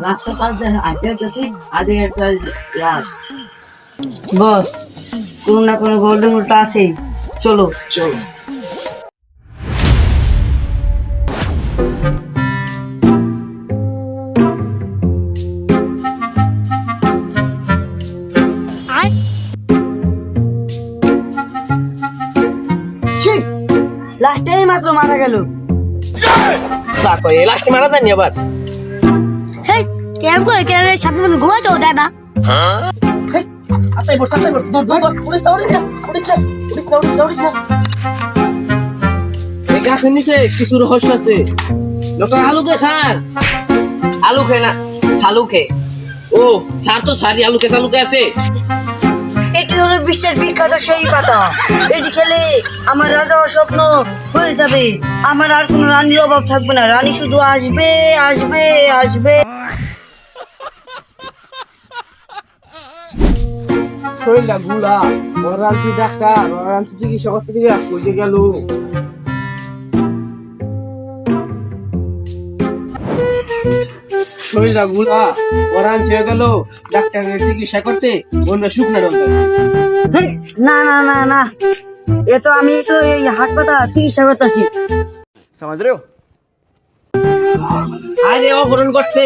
লাস্টটা পাস দেন আইতেছি আজকে একটা লাস্ট বস কোনো না কোনো গোল্ডেন উল্টা আছে, চলো চলো। লাস্টেই মাত্র মারা গেল। দেখো এই লাস্টে মারা যায়নি আবার। হেই কেমন করে কেন সাথে মধ্যে ঘুমাইতো দাদা? আতাই বস দৌড় দৌড় পুলিশ না এই গাছের নিচে কিছু রহস্য আছে। ডক্টর আলুকে স্যার আলু খেয়ে না সালু খেয়ে। ও স্যার তো সারি আলুকে সালুকে আছে। এটি হলো বিশ্বের বিখ্যাত সেই পাতা, এটি খেলে আমার রাজা হওয়ার স্বপ্ন হয়ে যাবে, আমার আর কোনো রানীর অভাব থাকবে না, রানী শুধু আসবে আসবে আসবে। শরীরটা গুলা ওরানছি ডাক্তার ওরানছি চিকিৎসা করতে গিয়ে কইতে গেল। শরীরটা গুলা ওরানছি গেল ডাক্তারের চিকিৎসা করতে অন্য শুকনা ডক্টর। হেই, না না না না, এ তো আমি তো এই হাত পাতা চিকিৎসা করতেছি। समझ रहे हो? আরে অপহরণ করছে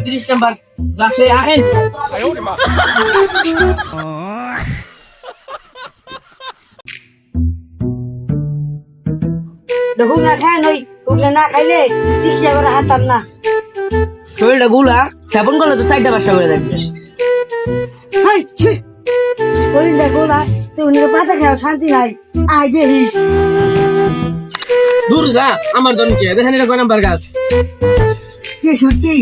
৩০ নাম্বার গাছে আহেন। হুক না খায় নই, হুক না খাইলে চিকিৎসা করে হাতাম না। শরীরটা গুলা সেবন করলে তো 4টা-5টা করে দেখবে। হাই ছি, শরীর দেখো না তুই উনিকে পাতা খাও শান্তি নাই। আই দেহি দূর যা আমার জন কে দেখেন এটা কয় নাম্বার গাছ। কি সত্যি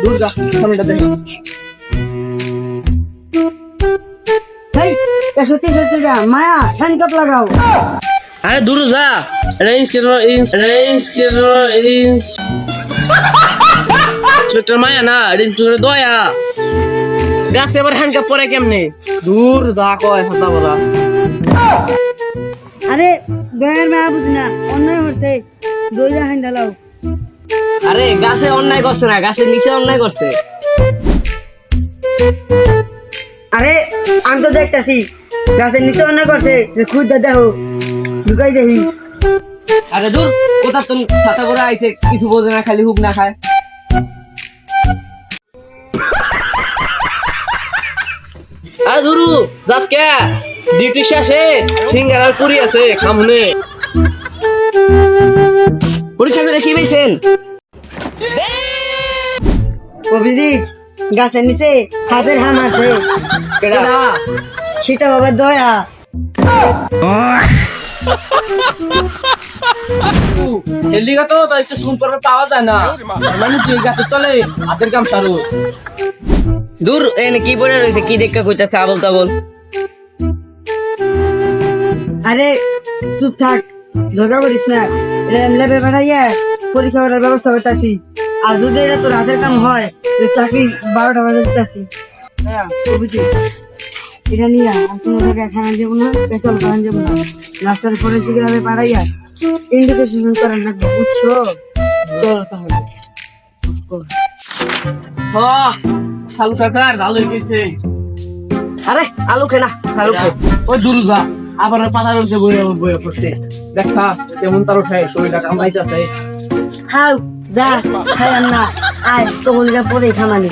দূর যা সামনেটা দেখেন। হেই, এ সত্যি সত্যি যা মায়া হ্যান্ডকাপ লাগাও। আরে দূর যা রেঞ্জ ইন্সপেক্টর মায়া না রেঞ্জ দয়া গাছে আবার হ্যান্ডকাপ পরে কেমনে। দূর যা কয় হাসা বলা। আরে দয়ার মায়া বুঝি না, অন্যায় হচ্ছে দইরা হ্যান্ডা লাও। আরে গাছে অন্যায় করছে না, গাছের নিচে অন্যায় করছে। আরে আমি তো দেখতেছি গাছের নিচে অন্যায় করছে, খুদ দেখো ঢুকাই দেখি। আরে দূর কোথা তো ছাতা করে আইছে, কিছু বোঝে না, খালি হুক না খায়। আরে ধরু যাস কে ডিউটি শেষে সিঙ্গার আর পুরি আছে খামনে। পরীক্ষা করে কি পেয়েছেন? অভিজিৎ গাছের নিচে হাতের হাম আছে, কেডা? সেটা বাবা দয়া। হেলিগা তো তাই তো শুন পরে পাওয়া যায় না, মানে তুই গাছের তলে হাতের কাম সারুস। দূর এনে কি পড়ে রয়েছে, কি দেখা কইতাছে আবল তাবল। আরে চুপ থাক, ঝগড়া করিস না, ল্যাবে পাঠাইয়া পরীক্ষা করার ব্যবস্থা করতেছি। আর যদি এটা তোর হাতের কাম হয় চাকরি 12টা বাজে দিতেছি। অভিজিৎ এটা নিয়ে আর কোনো জায়গায় খানা যাবো না, পেছল খানা যাবো না, লাস্টার ফরেন্সিক ল্যাবে পাঠাইয়া ইনভেস্টিগেশন করার লাগবে, বুঝছো? চল তাহলে। হ্যাঁ সালু কাকার ভালো হয়েছে। আরে আলু খে না, আলু খে। ওই দূর যা আবার পাতা রয়েছে বইয়া পড়ছে দেখছা তেমন তার উঠে শরীরটা কামড়াইতেছে। খাও যা, খাই না আয় তখন যা পরে খামানি।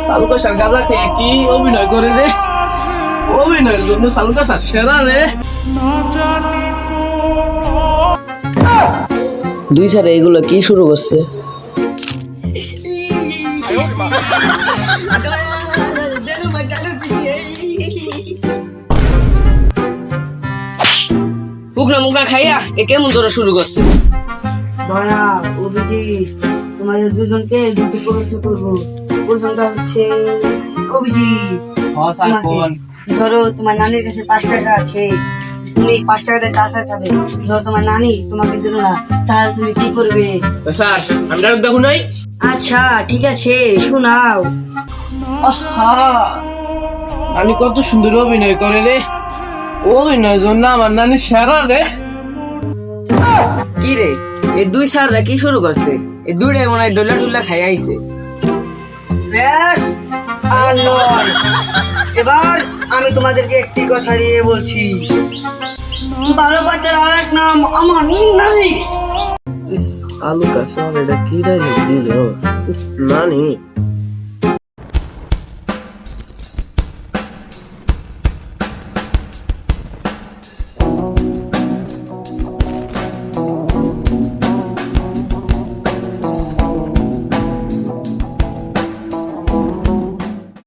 সালু কাকার গাঁজা খেয়ে কি অভিনয় করে রে, অভিনয়ের জন্য সালু কাকার সেরা রে। 2 সালে এগুলো কি শুরু করছে? মুখনা মুখনা খাইয়া এ কেমন ধরে শুরু করছে? দয়া অভিজিৎ তোমাদের দুজনকে দুটি প্রশ্ন করবো। প্রশ্নটা হচ্ছে অভিজিৎ, ধরো তোমার নানির কাছে 5 টাকা আছে, তুমি 5 টাকাতে কাঁচা খাবে, ধরো তোমার নানি তোমাকে দিল না, তাহলে তুমি কি করবে? স্যার আমি দেখো নাই। আচ্ছা ঠিক আছে শোনাও। আহা নানি কত সুন্দর অভিনয় করে রে, অভিনয় জন্য আমার নানি সেরা রে। কি রে এই দুই সাররা কি শুরু করছে? এই দুইটাই মনে হয় ডোলা ডুলা খাই আইছে। ব্যাস আর নয়, এবার আমি তোমাদেরকে একটি কথা দিয়ে বলছি, ভালো বাচ্চার আর এক নাম আমার নানি। ইস, আলু কাছে এটা কি ডাইলগ দিল নানি।